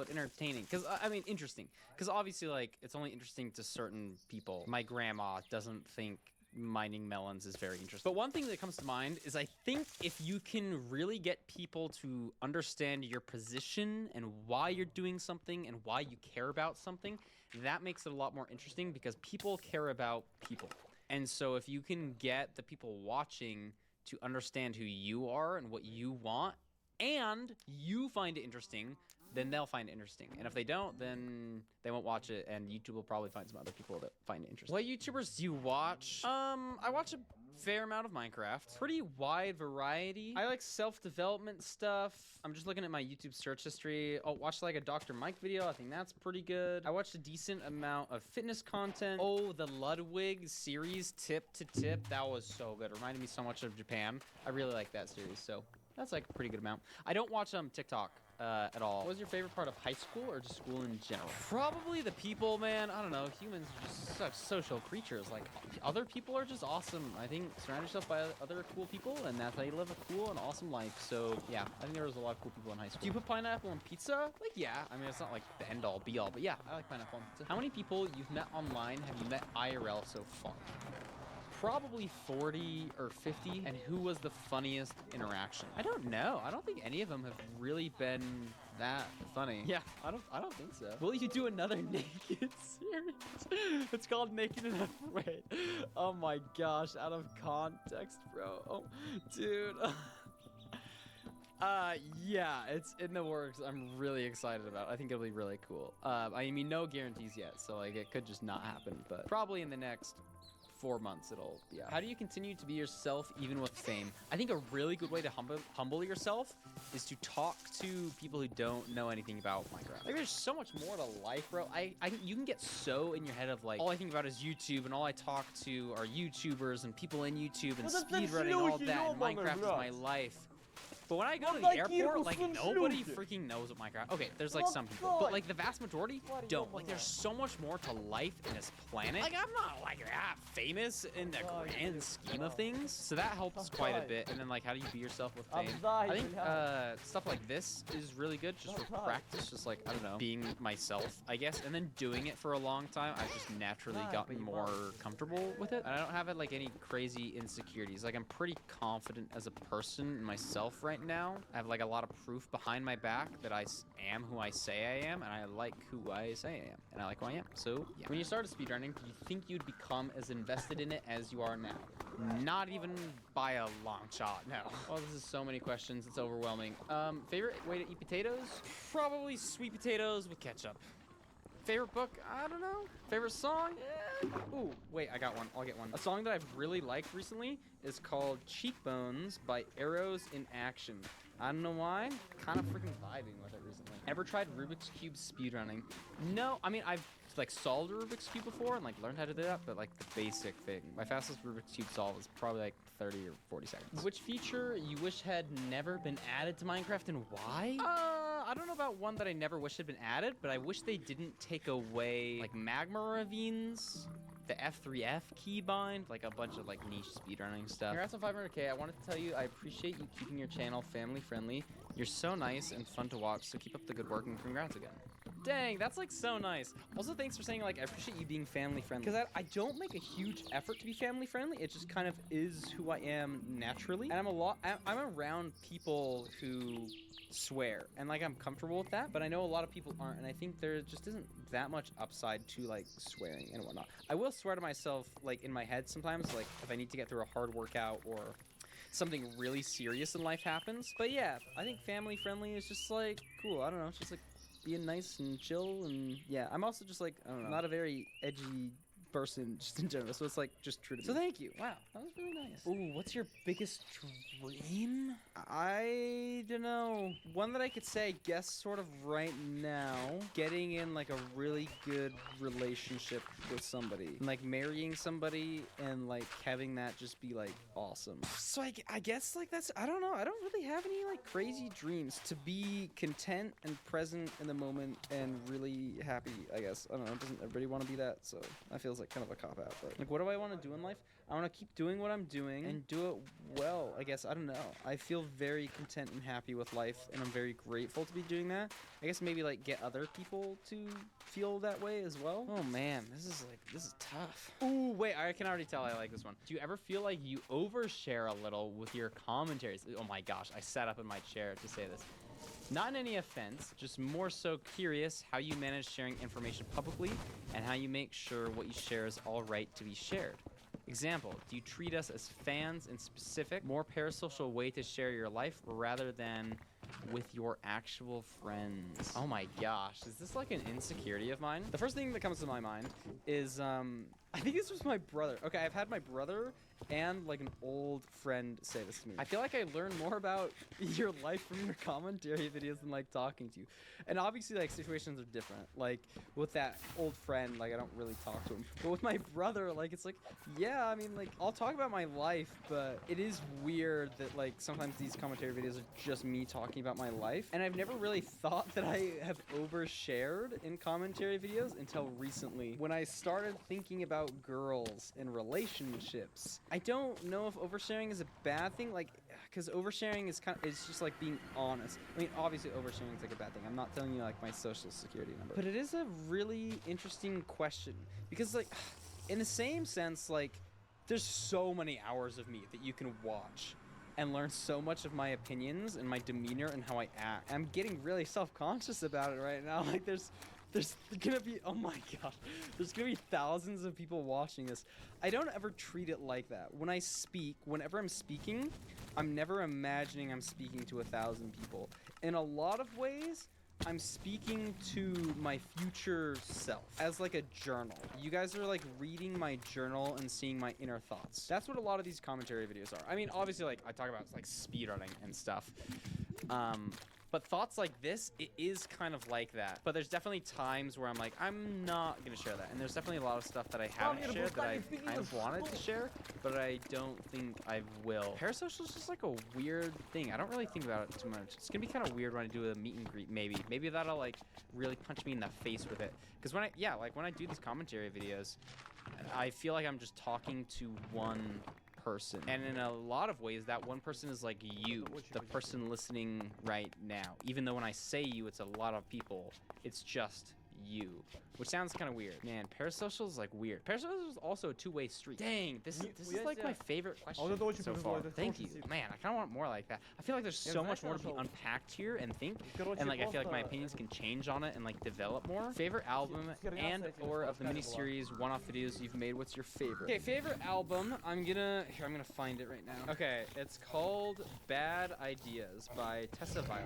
it entertaining. Because, I mean, interesting. Because obviously, like, it's only interesting to certain people. My grandma doesn't think mining melons is very interesting. But one thing that comes to mind is I think if you can really get people to understand your position and why you're doing something and why you care about something, that makes it a lot more interesting because people care about people. And so if you can get the people watching to understand who you are and what you want, and you find it interesting, then they'll find it interesting. And if they don't, then they won't watch it, and YouTube will probably find some other people that find it interesting. What YouTubers do you watch? I watch a fair amount of Minecraft. Pretty wide variety. I like self-development stuff. I'm just looking at my YouTube search history. Oh, watch like a Dr. Mike video. I think that's pretty good. I watched a decent amount of fitness content. Oh, the Ludwig series, Tip to Tip. That was so good. It reminded me so much of Japan. I really like that series, so that's like a pretty good amount. I don't watch TikTok at all. What was your favorite part of high school or just school in general? Probably the people, man. I don't know. Humans are just such social creatures. Like, other people are just awesome. I think surround yourself by other cool people, and that's how you live a cool and awesome life. So, yeah, I think there was a lot of cool people in high school. Do you put pineapple on pizza? Like, yeah. I mean, it's not like the end-all, be-all, but yeah, I like pineapple on pizza. How many people you've met online have you met IRL so far? Probably 40 or 50. And who was the funniest interaction? I don't know. I don't think any of them have really been that funny. Yeah, I don't think so. Will you do another naked series? It's called Naked Enough. Wait. Oh my gosh, out of context, bro. Oh, dude. Yeah, it's in the works. I'm really excited about it. I think it'll be really cool. I mean, no guarantees yet, so like it could just not happen, but probably in the next 4 months it'll be out. How do you continue to be yourself even with fame? I think a really good way to humble yourself is to talk to people who don't know anything about Minecraft. Like, there's so much more to life, bro. You can get so in your head of like, all I think about is YouTube, and all I talk to are YouTubers and people in YouTube and speedrunning and all that, and Minecraft is my life. But when I go to the airport, like, nobody freaking knows what Minecraft... Okay, there's, like, some people. But, like, the vast majority don't. Like, there's so much more to life in this planet. Like, I'm not, like, that famous in the grand scheme of things. So that helps quite a bit. And then, like, how do you be yourself with fame? I think stuff like this is really good just for practice. Just, like, I don't know, being myself, I guess. And then doing it for a long time, I've just naturally gotten more comfortable with it. And I don't have, like, any crazy insecurities. Like, I'm pretty confident as a person in myself right now. I have like a lot of proof behind my back that I am who I say I am, and I like who I say I am, and I like who I am. So yeah. When you started speedrunning, do you think you'd become as invested in it as you are now? Not even by a long shot, no. Oh, this is so many questions, it's overwhelming. Favorite way to eat potatoes? Probably sweet potatoes with ketchup. Favorite book? I don't know. Favorite song? Ooh, wait, I got one. I'll get one. A song that I've really liked recently is called Cheekbones by Arrows in Action. I don't know why. Kind of freaking vibing with it recently. Ever tried Rubik's Cube speedrunning? No, I mean, I've like solved a Rubik's Cube before and like learned how to do that, but like the basic thing. My fastest Rubik's Cube solve is probably like 30 or 40 seconds. Which feature you wish had never been added to Minecraft and why? I don't know about one that I never wish had been added, but I wish they didn't take away like magma ravines, the F3F keybind, like a bunch of like niche speedrunning stuff. Congrats on 500K. I wanted to tell you I appreciate you keeping your channel family friendly. You're so nice and fun to watch, so keep up the good work and congrats again. Dang, that's like so nice. Also, thanks for saying like I appreciate you being family friendly, because I don't make a huge effort to be family friendly. It just kind of is who I am naturally, and I'm around people who swear, and like I'm comfortable with that, but I know a lot of people aren't, and I think there just isn't that much upside to like swearing and whatnot. I will swear to myself like in my head sometimes, like if I need to get through a hard workout or something really serious in life happens. But yeah, I think family friendly is just like cool. I don't know, it's just like being nice and chill, and yeah, I'm also just like, I don't know, not a very edgy person just in general, so it's like just true to me. So thank you. Wow, that was really nice. Ooh, what's your biggest dream? I don't know. One that I could say, I guess, sort of right now, getting in like a really good relationship with somebody, and like marrying somebody and like having that just be like awesome. So I guess like that's, I don't know, I don't really have any like crazy dreams. To be content and present in the moment and really happy, I guess. I don't know, doesn't everybody want to be that? So that feels feels like kind of a cop-out, but like, what do I want to do in life? I want to keep doing what I'm doing and do it well, I guess. I don't know. I feel very content and happy with life, and I'm very grateful to be doing that. I guess maybe like get other people to feel that way as well. Oh man, this is tough. Ooh, wait, I can already tell I like this one. Do you ever feel like you overshare a little with your commentaries? Oh my gosh, I sat up in my chair to say this. Not in any offense, just more so curious how you manage sharing information publicly and how you make sure what you share is all right to be shared. Example, do you treat us as fans in specific, more parasocial way to share your life rather than with your actual friends? Oh my gosh, is this like an insecurity of mine? The first thing that comes to my mind is, I think this was my brother. Okay, I've had my brother and like an old friend say this to me. I feel like I learn more about your life from your commentary videos than like talking to you. And obviously like situations are different. Like with that old friend, like I don't really talk to him. But with my brother, like it's like, yeah, I mean like I'll talk about my life, but it is weird that like sometimes these commentary videos are just me talking about my life. And I've never really thought that I have overshared in commentary videos until recently when I started thinking about girls and relationships. I don't know if oversharing is a bad thing, like, because oversharing is it's just like being honest. I mean, obviously oversharing is like a bad thing. I'm not telling you like my social security number, but it is a really interesting question because like, in the same sense, like, there's so many hours of me that you can watch and learn so much of my opinions and my demeanor and how I act. I'm getting really self-conscious about it right now. Like there's gonna be, oh my gosh, there's gonna be thousands of people watching this. I don't ever treat it like that. When I speak, whenever I'm speaking, I'm never imagining I'm speaking to 1,000 people. In a lot of ways, I'm speaking to my future self as like a journal. You guys are like reading my journal and seeing my inner thoughts. That's what a lot of these commentary videos are. I mean, obviously like I talk about like speedrunning and stuff. But thoughts like this, it is kind of like that. But there's definitely times where I'm like, I'm not gonna share that. And there's definitely a lot of stuff that I haven't shared that I kind of wanted to share, but I don't think I will. Parasocial is just like a weird thing. I don't really think about it too much. It's gonna be kind of weird when I do a meet and greet, maybe. Maybe that'll like really punch me in the face with it. Because when I do these commentary videos, I feel like I'm just talking to one person, and in a lot of ways that one person is like you, the person listening right now. Even though when I say you, it's a lot of people, it's just you, which sounds kind of weird. Man, parasocial is like weird. Parasocial is also a two-way street. Dang, this is like my favorite question so far. Thank you. Man, I kind of want more like that. I feel like there's so much more to be unpacked here and think, and like I feel like my opinions can change on it and like develop more. Favorite album and or of the miniseries one-off videos you've made, what's your favorite? Okay, favorite album, I'm gonna find it right now. Okay, it's called Bad Ideas by Tessa Violet.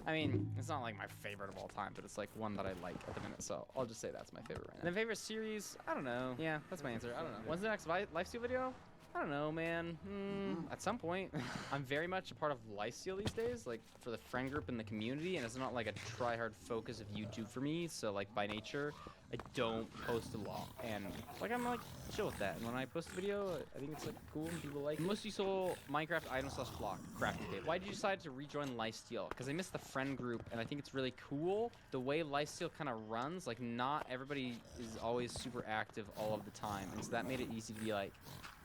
I mean, it's not like my favorite of all time, but it's like one that I like at the minute, so I'll just say that's my favorite right now. And then favorite series, I don't know. Yeah, that's my answer. I don't know. When's the next lifesteal video? I don't know, man. At some point. I'm very much a part of lifesteal these days, like for the friend group and the community, and it's not like a try-hard focus of YouTube for me, so like by nature, I don't post a lot, and like I'm like chill with that. And when I post a video, I think it's like cool and people like it. Most useful Minecraft item/block crafting table. Why did you decide to rejoin Lifesteal? Because I missed the friend group, and I think it's really cool the way Lifesteal kind of runs. Like not everybody is always super active all of the time, and so that made it easy to be like,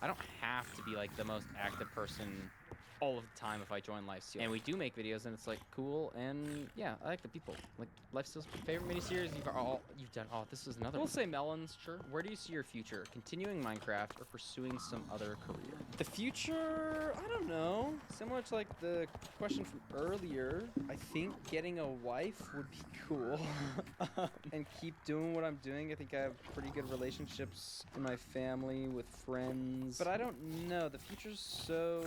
I don't have to be like the most active person all of the time if I join Lifesteal. And we do make videos and it's like cool, and yeah, I like the people. Like Lifesteal's favorite miniseries you've done. Oh, this is another one. We'll say Melons, sure. Where do you see your future? Continuing Minecraft or pursuing some other career? The future, I don't know. Similar to like the question from earlier, I think getting a wife would be cool. And keep doing what I'm doing. I think I have pretty good relationships in my family, with friends. But I don't know. The future's so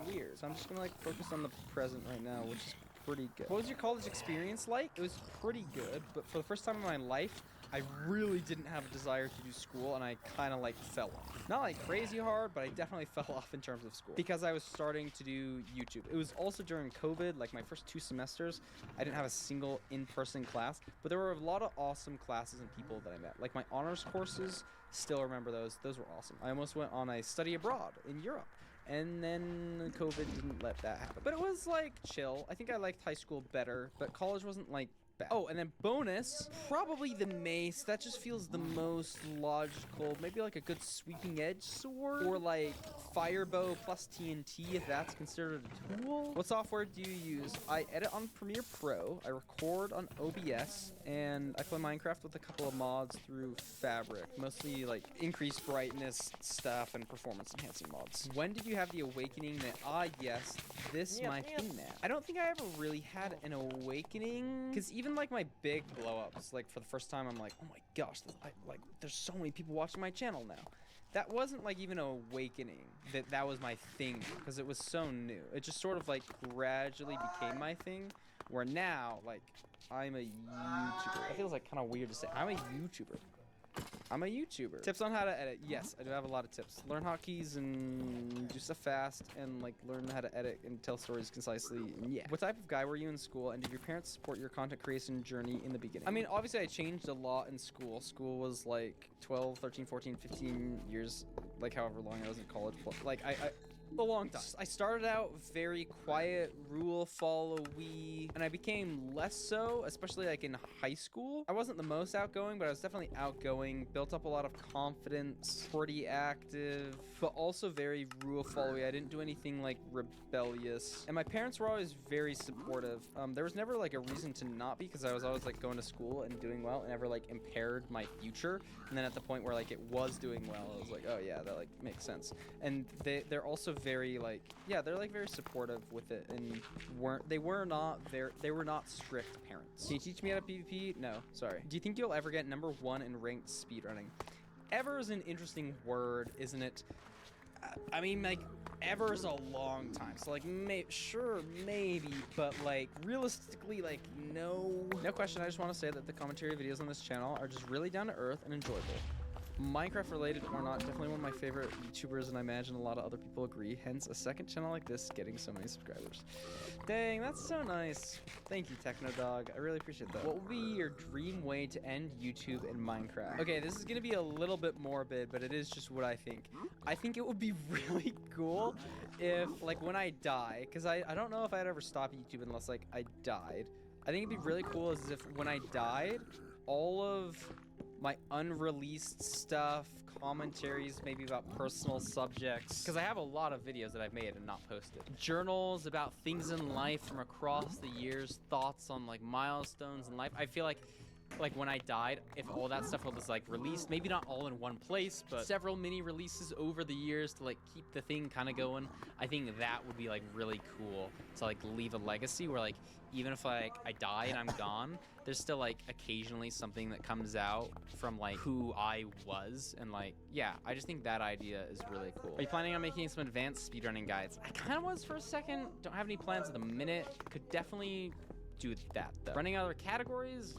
weird. So I'm just gonna like focus on the present right now, which is pretty good. What was your college experience like? It was pretty good, but for the first time in my life, I really didn't have a desire to do school, and I kind of like fell off. Not like crazy hard, but I definitely fell off in terms of school because I was starting to do YouTube. It was also during COVID, like my first 2 semesters, I didn't have a single in-person class, but there were a lot of awesome classes and people that I met. Like my honors courses, still remember those. Those were awesome. I almost went on a study abroad in Europe. And then COVID didn't let that happen. But it was like chill. I think I liked high school better, but college wasn't like bad. Oh, and then bonus, probably the mace. That just feels the most logical. Maybe like a good sweeping edge sword, or like fire bow plus TNT, if that's considered a tool. What software do you use? I edit on Premiere Pro, I record on OBS, and I play Minecraft with a couple of mods through Fabric, mostly like increased brightness stuff and performance enhancing mods. When did you have the awakening that, yes, this my thing now? I don't think I ever really had an awakening, because even like my big blow-ups, like for the first time, I'm like, oh my gosh, there's so many people watching my channel now. That wasn't like even an awakening that was my thing, because it was so new. It just sort of like gradually became my thing, where now like I'm a YouTuber. It feels like kind of weird to say I'm a YouTuber. I'm a YouTuber. Tips on how to edit. Yes, I do have a lot of tips. Learn hotkeys and do stuff fast, and like learn how to edit and tell stories concisely. And yeah. What type of guy were you in school, and did your parents support your content creation journey in the beginning? I mean, obviously I changed a lot in school. School was like 12, 13, 14, 15 years, like however long I was in college. Like a long time. I started out very quiet, rule follow-y, and I became less so, especially like in high school. I wasn't the most outgoing, but I was definitely outgoing, built up a lot of confidence, pretty active, but also very rule follow-y. I didn't do anything like rebellious, and my parents were always very supportive. There was never like a reason to not be, because I was always like going to school and doing well, and never like impaired my future. And then at the point where like it was doing well, I was like, oh yeah, that like makes sense. And they're also very like, yeah, they're like very supportive with it, and they were not strict parents. Can you teach me how to PvP? No, sorry. Do you think you'll ever get #1 in ranked speedrunning? Ever is an interesting word, isn't it? I mean, like, ever is a long time, so like sure, maybe, but like realistically, like no question. I just want to say that the commentary videos on this channel are just really down to earth and enjoyable. Minecraft related or not, definitely one of my favorite YouTubers, and I imagine a lot of other people agree, hence a second channel like this getting so many subscribers. Dang, that's so nice. Thank you, Technodog. I really appreciate that. What would be your dream way to end YouTube in Minecraft? Okay, this is gonna be a little bit morbid, but it is just what I think. I think it would be really cool if, like, when I die, because I don't know if I'd ever stop YouTube unless, like, I died. I think it'd be really cool as if when I died, all of my unreleased stuff, commentaries maybe about personal subjects, because I have a lot of videos that I've made and not posted. Journals about things in life from across the years, thoughts on like milestones in life. I feel like when I died, if all that stuff was like released, maybe not all in one place, but several mini releases over the years to like keep the thing kind of going, I think that would be like really cool to like leave a legacy where like even if like I die and I'm gone, there's still like occasionally something that comes out from like who I was, and like, yeah, I just think that idea is really cool. Are you planning on making some advanced speedrunning guides? I kind of was for a second, don't have any plans at the minute. Could definitely do that though. Running other categories?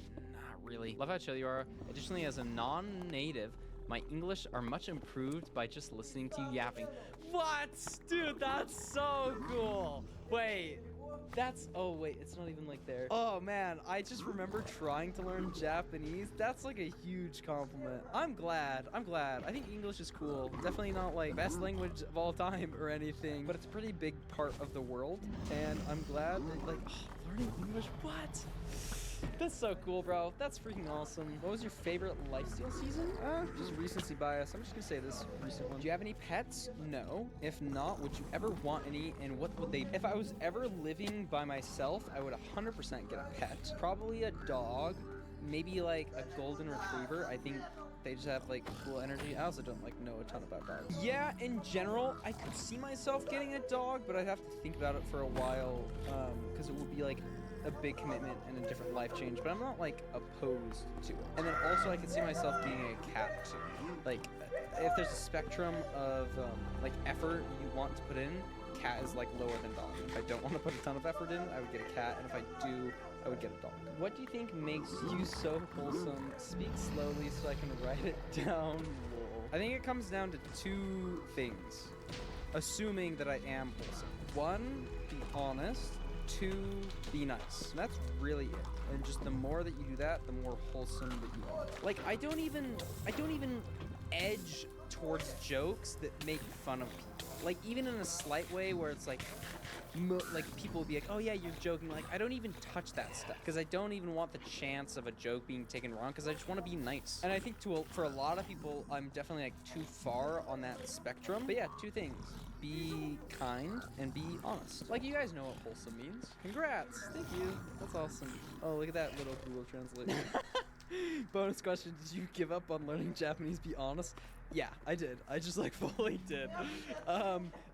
Really. Love how chill you are. Additionally, as a non-native, my English are much improved by just listening to you yapping. What? Dude, that's so cool. Wait, oh wait, it's not even like there. Oh man, I just remember trying to learn Japanese. That's like a huge compliment. I'm glad. I think English is cool. Definitely not like best language of all time or anything, but it's a pretty big part of the world, and I'm glad that like, learning English, what? That's so cool, bro. That's freaking awesome. What was your favorite lifesteal season? Just recency bias. I'm just gonna say this recent one. Do you have any pets? No. If not, would you ever want any, and what would they be? If I was ever living by myself, I would 100% get a pet. Probably a dog, maybe like a golden retriever. I think they just have like cool energy. I also don't like know a ton about dogs. Yeah, in general, I could see myself getting a dog, but I'd have to think about it for a while, because it would be like a big commitment and a different life change, but I'm not like opposed to it. And then also I could see myself being a cat too. Like if there's a spectrum of like effort you want to put in, cat is like lower than dog. If I don't want to put a ton of effort in, I would get a cat, and if I do, I would get a dog. What do you think makes you so wholesome? Speak slowly so I can write it down. Lol. I think it comes down to two things, assuming that I am wholesome. One, be honest. 2, be nice. And that's really it. And just the more that you do that, the more wholesome that you are. Like, I don't even edge towards jokes that make fun of people. like even in a slight way where it's like, like people will be like, oh yeah, you're joking. Like I don't even touch that stuff because I don't even want the chance of a joke being taken wrong because I just want to be nice. And I think for a lot of people, I'm definitely like too far on that spectrum. But yeah, two things. Be kind and be honest. Like you guys know what wholesome means. Congrats. Thank you. That's awesome. Oh, look at that little Google Translate. Bonus question, did you give up on learning Japanese? Be honest. Yeah, I did. I just like fully did.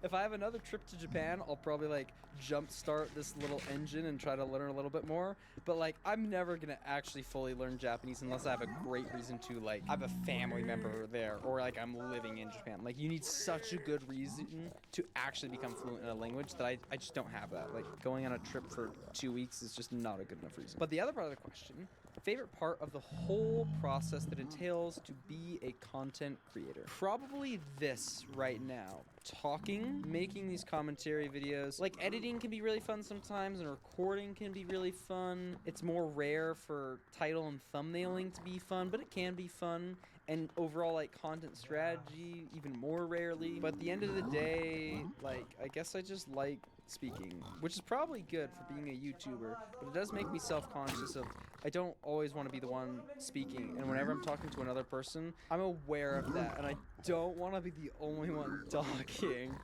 If I have another trip to Japan, I'll probably like jumpstart this little engine and try to learn a little bit more. But like, I'm never gonna actually fully learn Japanese unless I have a great reason to. Like, I have a family member there, or like I'm living in Japan. Like, you need such a good reason to actually become fluent in a language that I just don't have that. Like, going on a trip for 2 weeks is just not a good enough reason. But the other part of the question, favorite part of the whole process that entails to be a content creator? Probably this right now. Talking, making these commentary videos. Like editing can be really fun sometimes and recording can be really fun. It's more rare for title and thumbnailing to be fun, but it can be fun. And overall, like, content strategy, even more rarely. But at the end of the day, like, I guess I just like speaking, which is probably good for being a YouTuber, but it does make me self-conscious of, I don't always want to be the one speaking, and whenever I'm talking to another person, I'm aware of that, and I don't want to be the only one talking.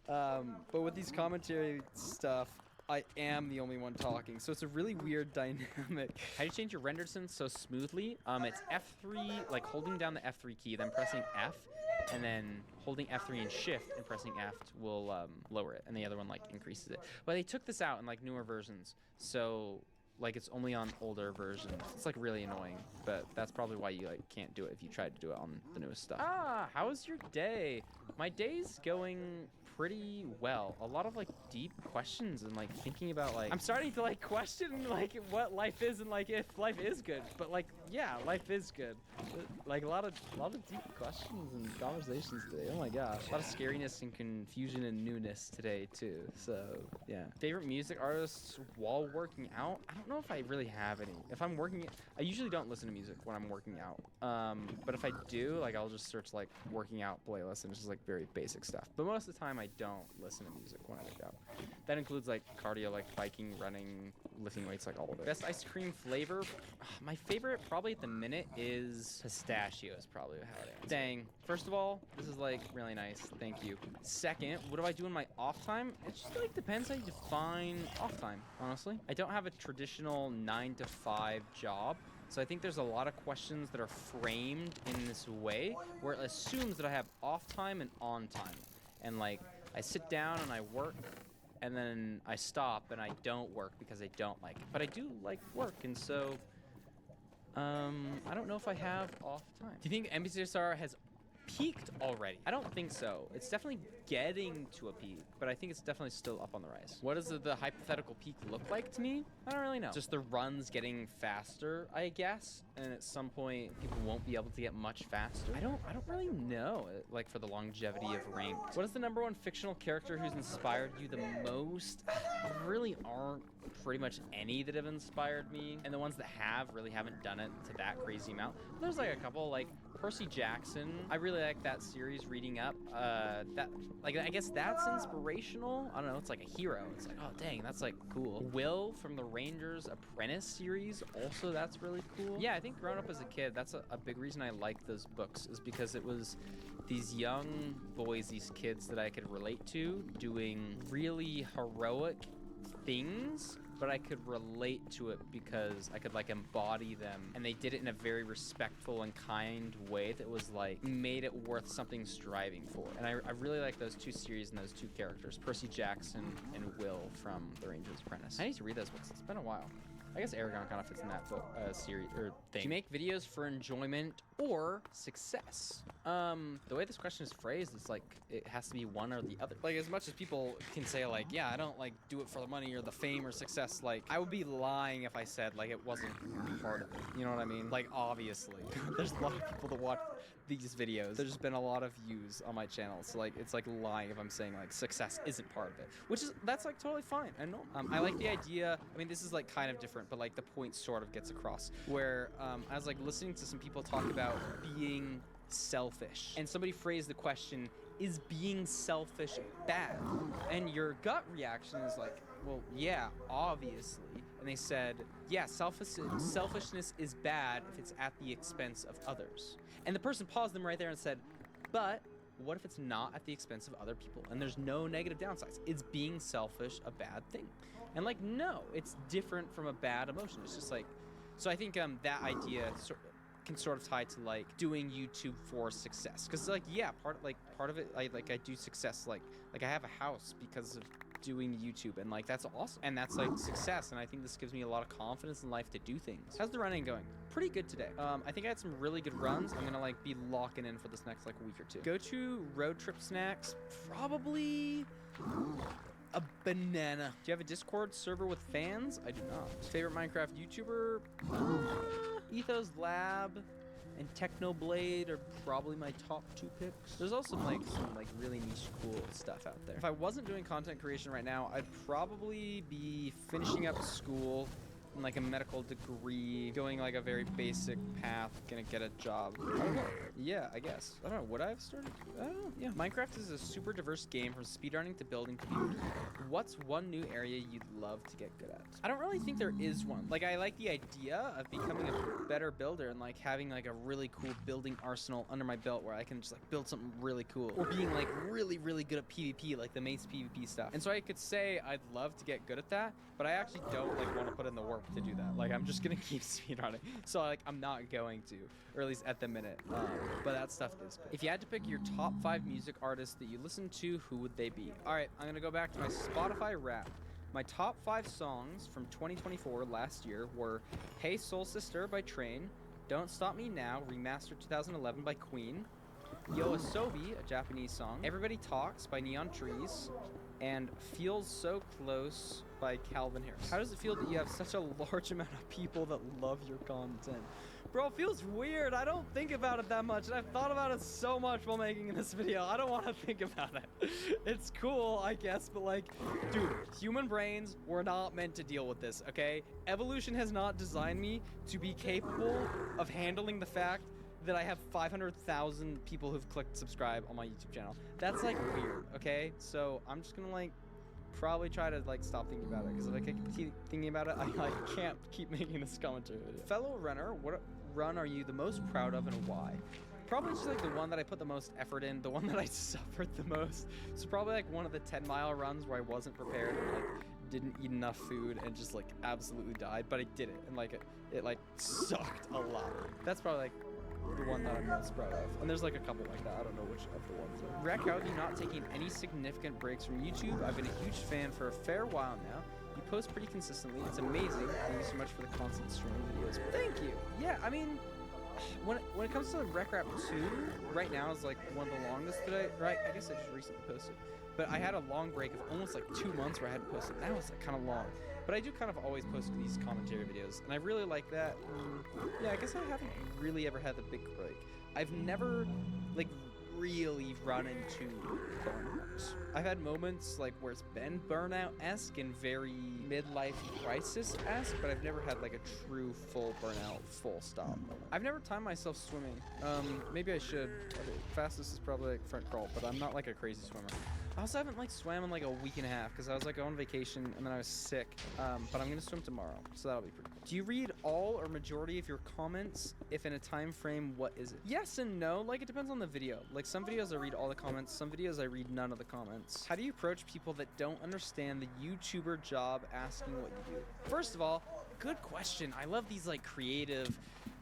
But with these commentary stuff, I am the only one talking, so it's a really weird dynamic. How do you change your render distance so smoothly? It's F3, like holding down the F3 key, then pressing F, and then holding F3 and shift and pressing F will lower it, and the other one like increases it. But they took this out in like newer versions, so like it's only on older versions. It's like really annoying, but that's probably why you like can't do it if you tried to do it on the newest stuff. How was your day? My day's going pretty well. A lot of like deep questions and like thinking about like, I'm starting to like question like what life is and like if life is good. But like, yeah, life is good. Like a lot of deep questions and conversations today. Oh my gosh. A lot of scariness and confusion and newness today too. So yeah. Favorite music artists while working out? I don't know if I really have any. If I'm working, I usually don't listen to music when I'm working out. But if I do, like I'll just search like working out playlists and it's just like very basic stuff. But most of the time I don't listen to music when I work out. That includes like cardio, like biking, running, lifting weights, like all of it. Best ice cream flavor? My favorite probably at the minute is pistachio is probably how it is. Dang. First of all, this is like really nice. Thank you. Second, what do I do in my off time? It just like depends how you define off time, honestly. I don't have a traditional 9 to 5 job. So I think there's a lot of questions that are framed in this way where it assumes that I have off time and on time. And like, I sit down and I work, and then I stop and I don't work because I don't like it. But I do like work, and so, I don't know if I have off time. Do you think NBCSR has peaked already? I don't think so. It's definitely getting to a peak, but I think it's definitely still up on the rise. What does the hypothetical peak look like to me? I don't really know. Just the runs getting faster, I guess, and at some point people won't be able to get much faster. I don't really know, like for the longevity of ranked. What is the #1 fictional character who's inspired you the most? There really aren't pretty much any that have inspired me, and the ones that have really haven't done it to that crazy amount. There's like a couple, like Percy Jackson. I really like that series, reading up. That, like, I guess that's inspirational. I don't know, it's like a hero. It's like, oh dang, that's like cool. Will from the Ranger's Apprentice series, also that's really cool. Yeah, I think growing up as a kid, that's a big reason I like those books, is because it was these young boys, these kids that I could relate to doing really heroic things, but I could relate to it because I could like embody them, and they did it in a very respectful and kind way that was like made it worth something striving for. And I really like those two series and those two characters, Percy Jackson and Will from The Ranger's Apprentice. I need to read those books. It's been a while. I guess Aragon kind of fits in that book series or thing. Do you make videos for enjoyment or success? The way this question is phrased, it's like it has to be one or the other. Like, as much as people can say like, yeah, I don't like do it for the money or the fame or success, like I would be lying if I said like it wasn't part of it. You know what I mean? Like, obviously, there's a lot of people that watch these videos. There's been a lot of views on my channel, so like it's like lying if I'm saying like success isn't part of it, which is, that's like totally fine. I know. I like the idea. I mean, this is like kind of different, but like the point sort of gets across. Where I was like listening to some people talk about being selfish, and somebody phrased the question, is being selfish bad? And your gut reaction is like, well, yeah, obviously. And they said, yeah, selfishness is bad if it's at the expense of others. And the person paused them right there and said, but what if it's not at the expense of other people and there's no negative downsides? Is being selfish a bad thing? And like, no, it's different from a bad emotion. It's just like, so I think that idea can sort of tie to like doing YouTube for success. Cause like, yeah, part of it, I do success, like I have a house because of doing YouTube, and like, that's awesome. And that's like success. And I think this gives me a lot of confidence in life to do things. How's the running going? Pretty good today. I think I had some really good runs. I'm gonna like be locking in for this next like week or two. Go to road trip snacks, probably a banana. Do you have a Discord server with fans? I do not. Favorite Minecraft YouTuber? Ethos Lab and Technoblade are probably my top 2 picks. There's also some really niche cool stuff out there. If I wasn't doing content creation right now, I'd probably be finishing up school and like a medical degree, going like a very basic path, gonna get a job. I don't know. Yeah, I guess. I don't know. Would I have started? I don't know. Yeah. Minecraft is a super diverse game from speedrunning to building to beauty. What's one new area you'd love to get good at? I don't really think there is one. Like, I like the idea of becoming a better builder and like having like a really cool building arsenal under my belt where I can just like build something really cool, or being like really, really good at PvP, like the Mace PvP stuff. And so I could say I'd love to get good at that, but I actually don't like want to put in the work to do that. Like, I'm just gonna keep speedrunning. So like, I'm not going to, or at least at the minute. But that stuff is cool. If you had to pick your top 5 music artists that you listen to, who would they be? All right, I'm gonna go back to my Spotify Wrapped. My top 5 songs from 2024 last year were Hey Soul Sister by Train, Don't Stop Me Now, remastered 2011 by Queen, Yoasobi, a Japanese song, Everybody Talks by Neon Trees, and Feels So Close by Calvin Harris. How does it feel that you have such a large amount of people that love your content? Bro, it feels weird. I don't think about it that much, and I've thought about it so much while making this video. I don't want to think about it. It's cool, I guess, but like, dude, human brains were not meant to deal with this, okay? Evolution has not designed me to be capable of handling the fact that I have 500,000 people who've clicked subscribe on my YouTube channel. That's like weird, okay? So I'm just gonna like probably try to like stop thinking about it, because if I keep thinking about it, I like can't keep making this commentary video. Fellow runner, what run are you the most proud of and why? Probably just like the one that I put the most effort in, the one that I suffered the most. So probably like one of the 10-mile runs where I wasn't prepared and like didn't eat enough food and just like absolutely died, but I did it, and like it like sucked a lot. That's probably like the one that I'm most proud of. And there's like a couple like that. I don't know which of the ones are. Rec, how have you not taken any significant breaks from YouTube? I've been a huge fan for a fair while now. You post pretty consistently. It's amazing. Thank you so much for the constant streaming videos. Thank you. Yeah, I mean, when it comes to Rec Rap 2, right now is like one of the longest that I guess I just recently posted. But I had a long break of almost like 2 months where I hadn't posted. That was like kind of long. But I do kind of always post these commentary videos, and I really like that. Yeah, I guess I haven't really ever had the big break. I've never like really run into burnout. I've had moments like where it's been burnout-esque and very midlife crisis-esque, but I've never had like a true full burnout, full stop moment. I've never timed myself swimming. Maybe I should. Fastest is probably like front crawl, but I'm not like a crazy swimmer. I also haven't like swam in like a week and a half because I was like on vacation and then I was sick. But I'm gonna swim tomorrow, so that'll be pretty cool. Do you read all or majority of your comments? If in a time frame, what is it? Yes and no. Like, it depends on the video. Like, some videos I read all the comments, some videos I read none of the comments. How do you approach people that don't understand the YouTuber job asking what you do? First of all, good question. I love these like creative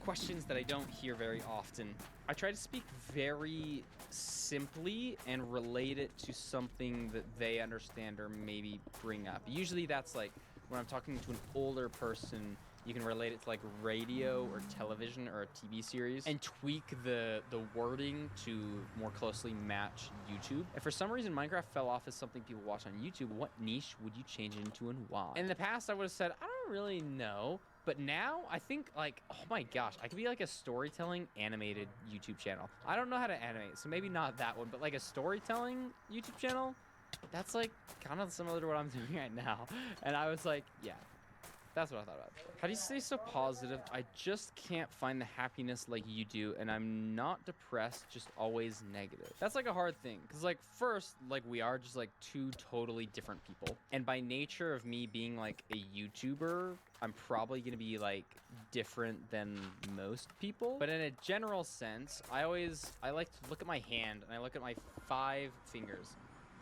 questions that I don't hear very often. I try to speak very simply and relate it to something that they understand or maybe bring up. Usually that's like when I'm talking to an older person, you can relate it to like radio or television or a TV series and tweak the wording to more closely match YouTube. If for some reason Minecraft fell off as something people watch on YouTube, what niche would you change it into and why? In the past, I would have said, I don't really know. But now I think like, oh my gosh, I could be like a storytelling animated YouTube channel. I don't know how to animate, so maybe not that one, but like a storytelling YouTube channel, that's like kind of similar to what I'm doing right now. And I was like, yeah, That's what I thought about. How do you stay so positive? I just can't find the happiness like you do, and I'm not depressed, just always negative. That's like a hard thing, because like first, like we are just like two totally different people. And by nature of me being like a YouTuber, I'm probably gonna be like different than most people. But in a general sense, I like to look at my hand and I look at my 5 fingers.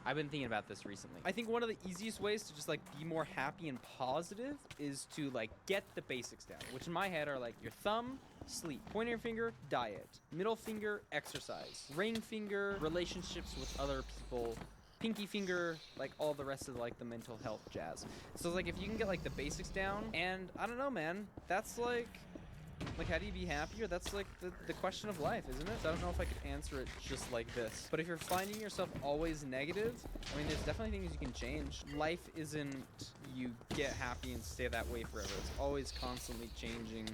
I've been thinking about this recently. I think one of the easiest ways to just like be more happy and positive is to like get the basics down, which in my head are like your thumb, sleep, pointer finger, diet, middle finger, exercise, ring finger, relationships with other people, pinky finger, like all the rest of like the mental health jazz. So it's like if you can get like the basics down, and I don't know, man, that's like how do you be happier? That's like the question of life, isn't it? So I don't know if I could answer it just like this. But if you're finding yourself always negative, I mean, there's definitely things you can change. Life isn't you get happy and stay that way forever. It's always constantly changing.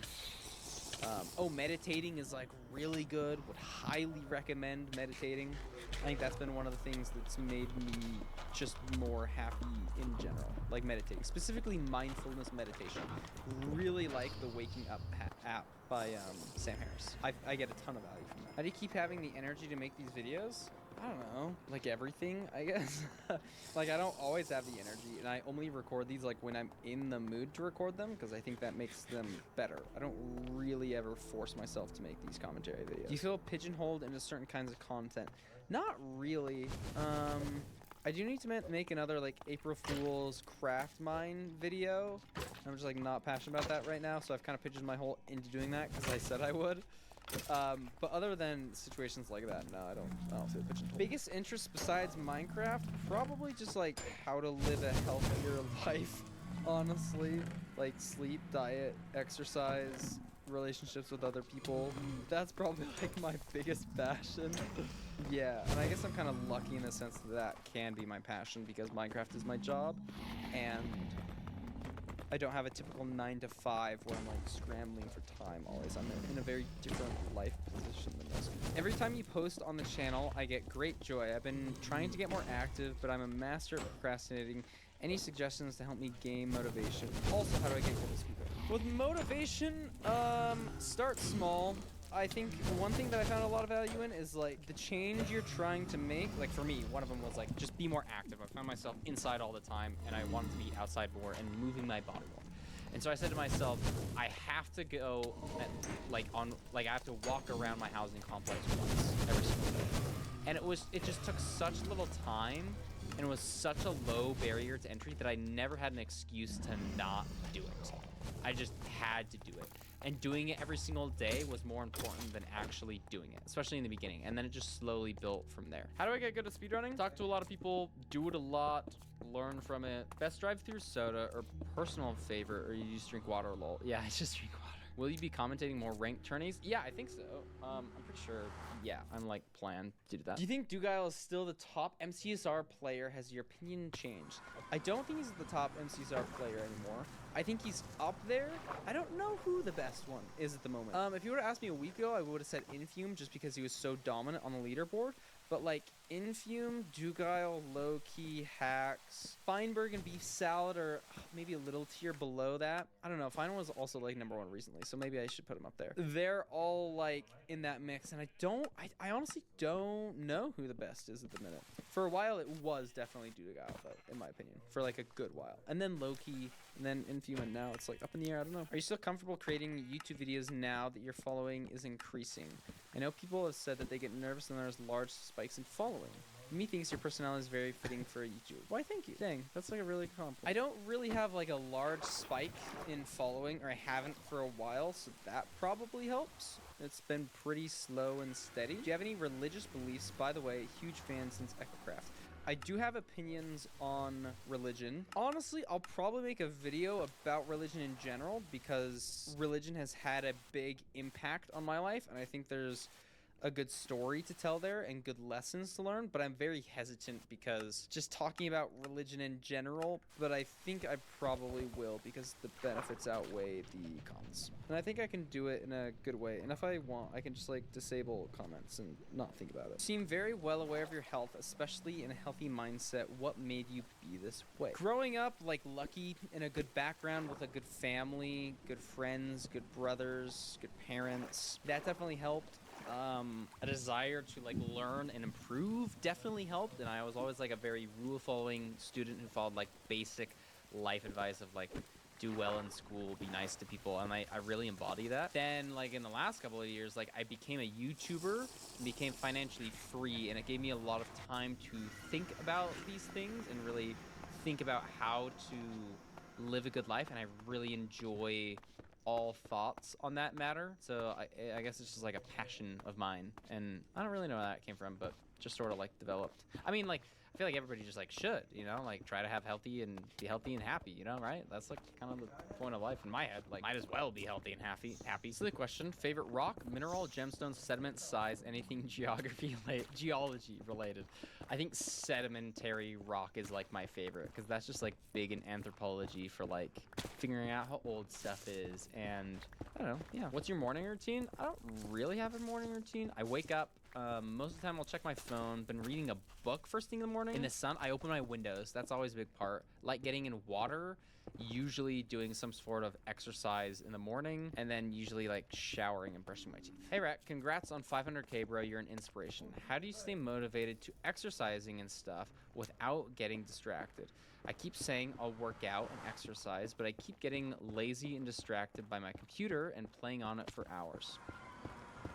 Meditating is like really good. Would highly recommend meditating. I think that's been one of the things that's made me just more happy in general. Like meditating, specifically mindfulness meditation. Really like the Waking Up app by Sam Harris. I get a ton of value from that. How do you keep having the energy to make these videos? I don't know, like everything, I guess. Like I don't always have the energy, and I only record these like when I'm in the mood to record them, because I think that makes them better. I don't really ever force myself to make these commentary videos. Do you feel pigeonholed into certain kinds of content? Not really. I do need to make another like April Fool's craft mine video. I'm just like not passionate about that right now, so I've kind of pigeoned my whole into doing that because I said I would. But other than situations like that, no, I don't feel pigeonholed. Biggest interest besides Minecraft, probably just like how to live a healthier life, honestly. Like sleep, diet, exercise, relationships with other people. That's probably like my biggest passion. Yeah, and I guess I'm kind of lucky in the sense that can be my passion because Minecraft is my job, and I don't have a typical 9 to 5 where I'm like scrambling for time always. I'm in a very different life position than most people. Every time you post on the channel, I get great joy. I've been trying to get more active, but I'm a master at procrastinating. Any suggestions to help me gain motivation? Also, how do I get good at speaking? With motivation, start small. I think one thing that I found a lot of value in is like the change you're trying to make. Like for me, one of them was like just be more active. I found myself inside all the time, and I wanted to be outside more and moving my body more. And so I said to myself, I have to go I have to walk around my housing complex once every single day. And it just took such little time, and it was such a low barrier to entry that I never had an excuse to not do it. I just had to do it. And doing it every single day was more important than actually doing it, especially in the beginning. And then it just slowly built from there. How do I get good at speedrunning? Talk to a lot of people, do it a lot, learn from it. Best drive-through soda or personal favorite, or you just drink water, lol. Yeah, I just drink water. Will you be commentating more ranked tourneys? Yeah, I think so. I'm pretty sure, yeah, I'm like planned to do that. Do you think Dugile is still the top MCSR player? Has your opinion changed? I don't think he's the top MCSR player anymore. I think he's up there. I don't know who the best one is at the moment. If you were to ask me a week ago, I would have said Infume just because he was so dominant on the leaderboard. But like Infume, Dugile, Low-Key, Hacks, Feinberg, and Beef Salad are maybe a little tier below that. I don't know. Fein was also like #1 recently, so maybe I should put him up there. They're all like in that mix, and I honestly don't know who the best is at the minute. For a while, it was definitely Dugile, though, in my opinion, for like a good while. And then Low-Key, and then Infume, and now it's like up in the air. I don't know. Are you still comfortable creating YouTube videos now that your following is increasing? I know people have said that they get nervous when there's large spikes in following. Me thinks your personality is very fitting for a YouTube. Why, thank you. Dang, that's like a really compliment. I don't really have like a large spike in following, or I haven't for a while, so that probably helps. It's been pretty slow and steady. Do you have any religious beliefs? By the way, huge fan since EchoCraft. I do have opinions on religion. Honestly, I'll probably make a video about religion in general because religion has had a big impact on my life, and I think there's a good story to tell there and good lessons to learn, but I'm very hesitant because just talking about religion in general, but I think I probably will because the benefits outweigh the cons. And I think I can do it in a good way. And if I want, I can just like disable comments and not think about it. You seem very well aware of your health, especially in a healthy mindset. What made you be this way? Growing up like lucky in a good background with a good family, good friends, good brothers, good parents, that definitely helped. A desire to like learn and improve definitely helped, and I was always like a very rule following student who followed like basic life advice of like do well in school, be nice to people, and I really embody that. Then like in the last couple of years, like I became a YouTuber and became financially free, and it gave me a lot of time to think about these things and really think about how to live a good life, and I really enjoy all thoughts on that matter. So I guess it's just like a passion of mine, and I don't really know where that came from, but just sort of like developed. I mean, like I feel like everybody just like should, you know, like try to have healthy and be healthy and happy, you know, right? That's like kind of the point of life in my head. Like might as well be healthy and happy. So the question: favorite rock, mineral, gemstone, sediment, size, anything geology related. I think sedimentary rock is like my favorite because that's just like big in anthropology for like figuring out how old stuff is. And I don't know, yeah. What's your morning routine? I don't really have a morning routine. I wake up. Most of the time I'll check my phone. Been reading a book first thing in the morning. In the sun, I open my windows. That's always a big part. Like getting in water, usually doing some sort of exercise in the morning, and then usually like showering and brushing my teeth. Hey Rat, congrats on 500K, bro. You're an inspiration. How do you stay motivated to exercising and stuff without getting distracted? I keep saying I'll work out and exercise, but I keep getting lazy and distracted by my computer and playing on it for hours.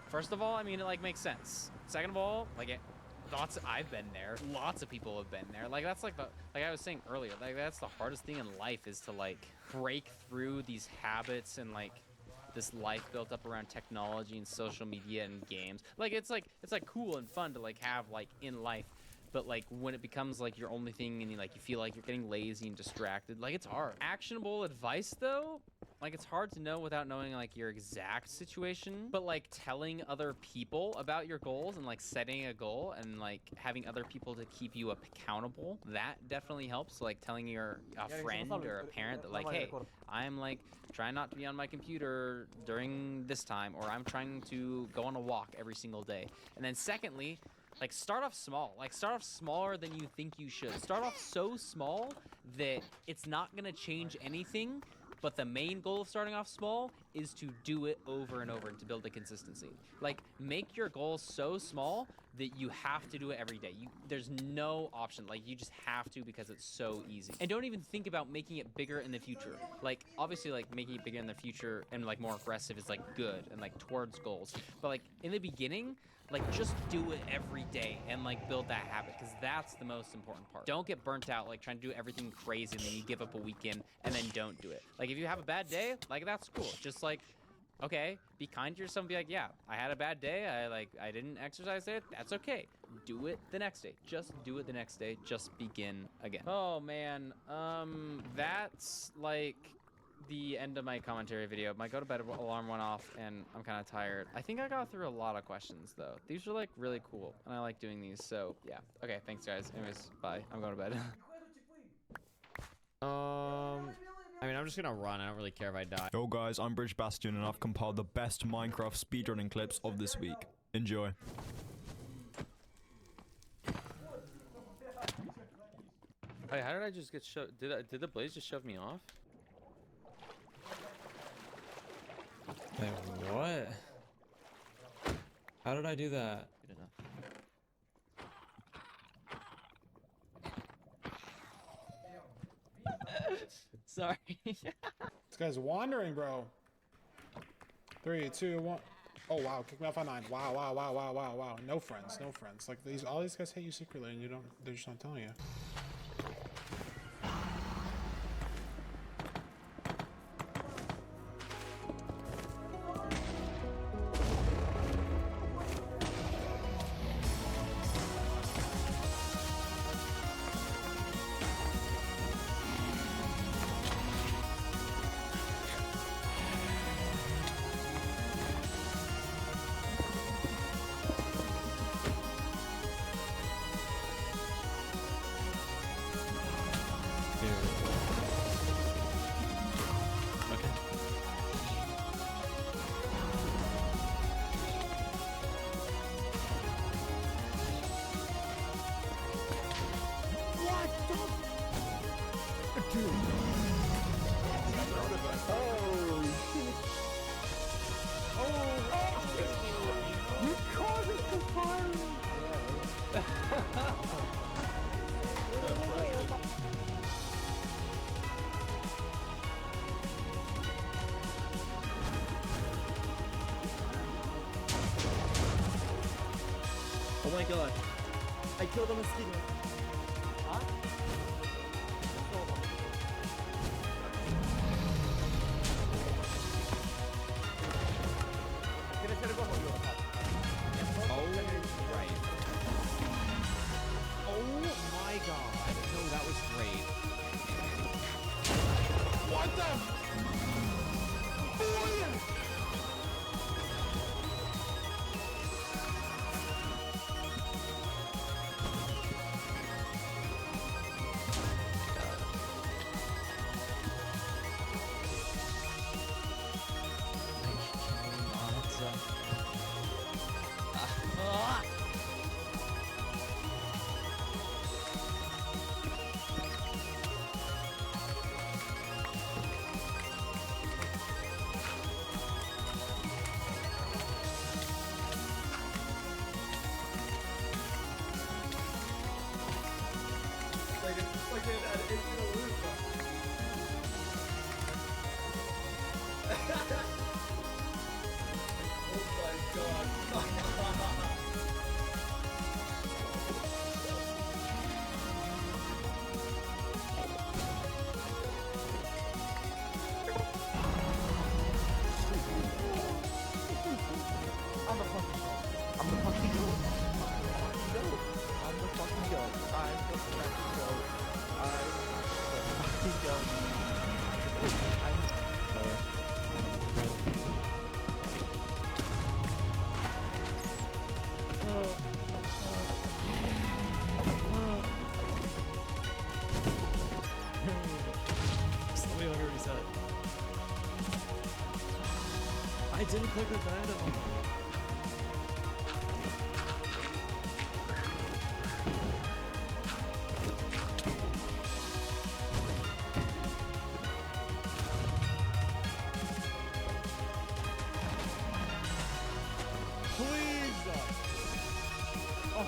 First of all, I mean, it like makes sense. Second of all, like I've been there. Lots of people have been there. Like that's like like I was saying earlier, like that's the hardest thing in life is to like break through these habits and like this life built up around technology and social media and games. Like it's like cool and fun to like have like in life. But like when it becomes like your only thing and you feel like you're getting lazy and distracted, like it's hard. Actionable advice though, like it's hard to know without knowing like your exact situation, but like telling other people about your goals and like setting a goal and like having other people to keep you accountable, that definitely helps. So, like telling a friend or a parent that like, hey, I'm like trying not to be on my computer during this time, or I'm trying to go on a walk every single day. And then secondly, like start off small. Like start off smaller than you think you should. Start off so small that it's not gonna change anything, but the main goal of starting off small is to do it over and over and to build the consistency. Like make your goals so small that you have to do it every day. There's no option. Like you just have to because it's so easy. And don't even think about making it bigger in the future. Like obviously like making it bigger in the future and like more aggressive is like good and like towards goals. But like in the beginning, like just do it every day and like build that habit, because that's the most important part. Don't get burnt out like trying to do everything crazy and then you give up a weekend and then don't do it. Like if you have a bad day, like that's cool. Just like, okay, be kind to yourself and be like, yeah, I had a bad day. I didn't exercise it. That's okay. Do it the next day. Just do it the next day. Just begin again. Oh man, that's like the end of my commentary video. My go to bed alarm went off and I'm kind of tired. I think I got through a lot of questions though. These are like really cool and I like doing these, so yeah. Okay, thanks guys. Anyways, bye. I'm going to bed. I mean, I'm just gonna run. I don't really care if I die. Yo guys, I'm Bridge Bastion and I've compiled the best Minecraft speedrunning clips of this week. Enjoy. Hey, how did I just get shoved? Did the blaze just shove me off? Wait, what? How did I do that? Good enough. Sorry. This guy's wandering, bro. 3, 2, 1. Oh wow, kick me off on 9. Wow. No friends, no friends. Like all these guys hate you secretly, and they're just not telling you. my god. I killed a mosquito. Huh? Oh, right. Oh my god. No, that was great. What the? Somebody already said it. I didn't click the random. Please! Oh.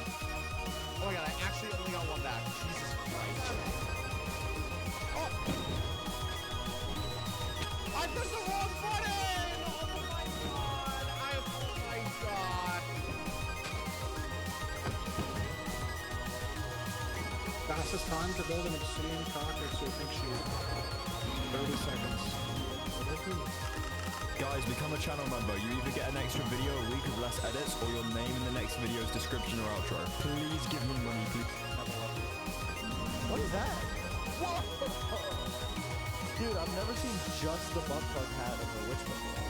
Oh my god, I actually only got one back. Jesus Christ. Oh! I pressed the wrong button! Oh my god! Oh my god! Fastest time to build an obsidian cock or surfing shoe. 30 seconds. Guys, become a channel member. You either get an extra video a week with less edits or your name in the next video's description or outro. Please give me money, please. What is that? What? Dude, I've never seen just the butt plug hat of a witch before.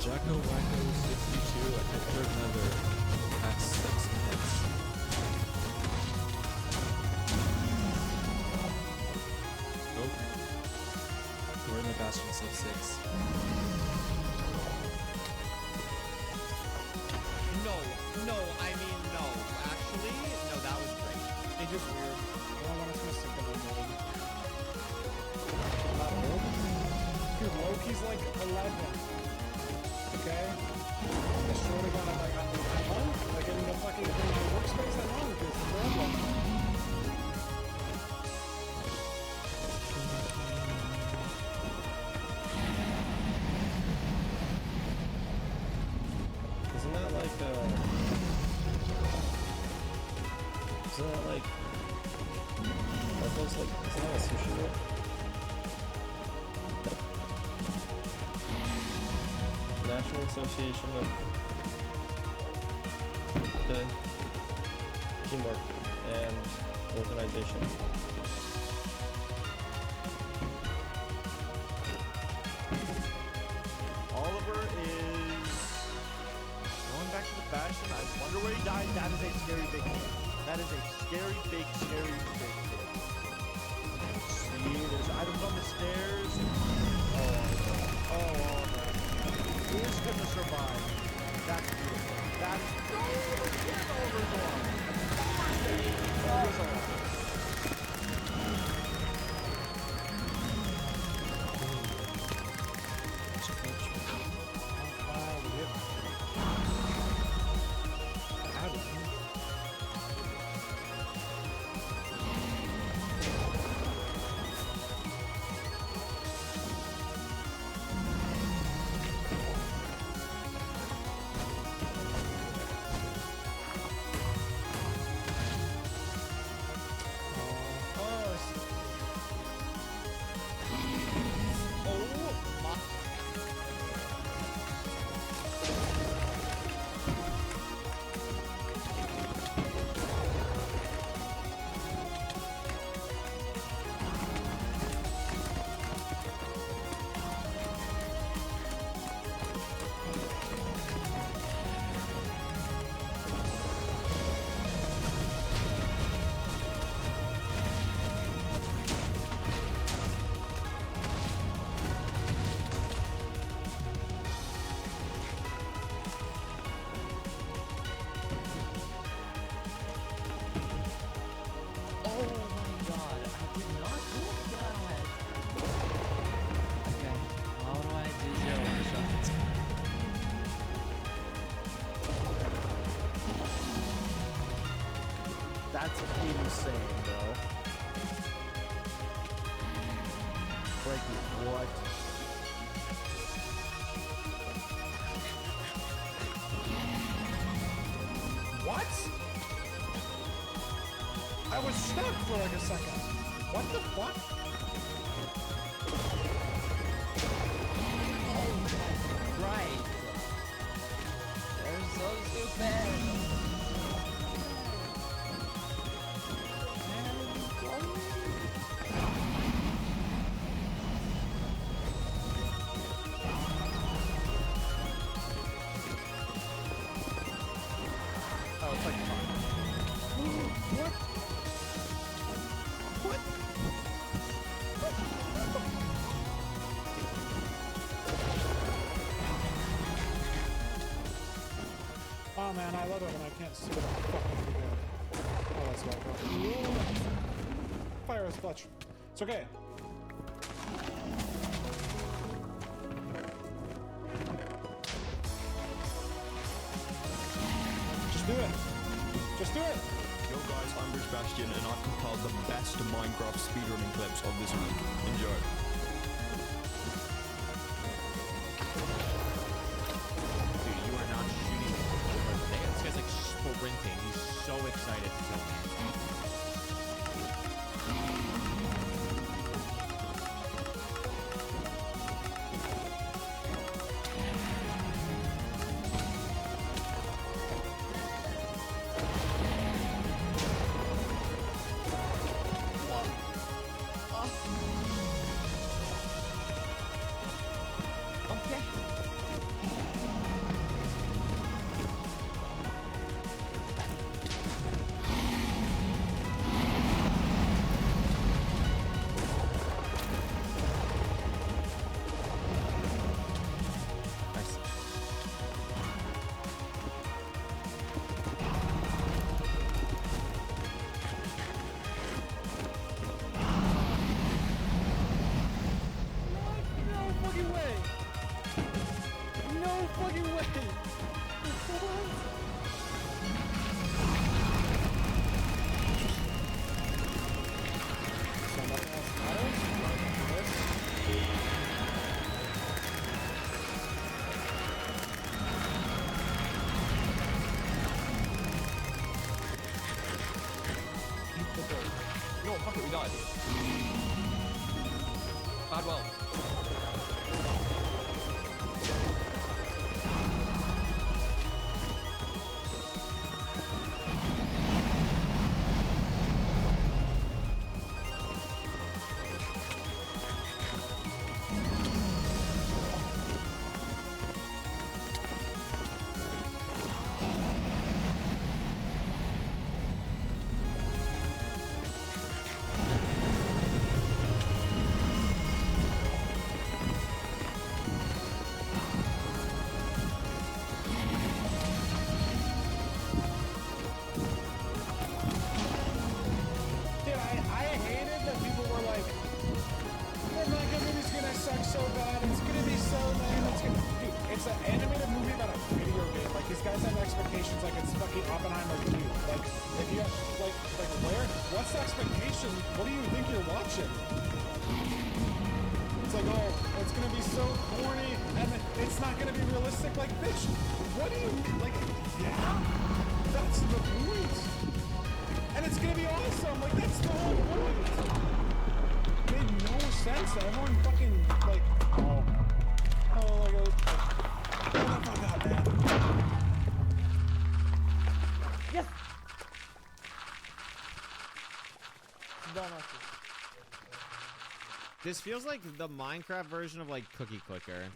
Jacko Wacko 62, I think there's another past 6 minutes. Nope. We're in the Bastions of 6. No, no, I mean no. Actually, no, that was great. It's just weird. I don't want to stick in the mold. Not old? Dude, Loki's like 11. Okay? I swear to God, I'm like, I'm home. Like in the fucking in my workspace, I'm home because it's random. Isn't that like isn't that like that looks like isn't that a sushi roll? National Association of the Teamwork and Organization. Oliver is going back to the bastion. I wonder where he died. That is a scary big thing. That is a scary big thing. See, there's items on the stairs. Oh, Oliver. Who is gonna survive? That's beautiful. That is Oliver's alive. Oliver's alive. There's a bunch insane, bro. Frankie, what? What? I was stuck for like a second. What the fuck? Right. They're so stupid. Oh, it's like fun. What? What? Oh man, I love it when I can't see what I'm fucking doing. Oh, that's what fire is clutch. It's okay. Just do it. Just do it. Yo guys, I'm Rich Bastion and I've compiled the best Minecraft speedrunning clips of this week. Enjoy. Dude, you are not shooting. This guy's like sprinting. He's so excited to kill me. You know what, fuck it, we died. Bad well. sucks so bad. It's gonna be so lame. It's gonna, dude, it's an animated movie about a video game. Like these guys have expectations like it's fucking Oppenheimer 2. Like if you have, like where? What's the expectation? What do you think you're watching? It's like, oh, it's gonna be so corny and it's not gonna be realistic. Like, bitch, what do you like? Yeah, that's the point. And it's gonna be awesome. Like that's the whole point. Made no sense. Everyone fucking like, oh, like, what the fuck up, man? Yes. This feels like the Minecraft version of like Cookie Clicker.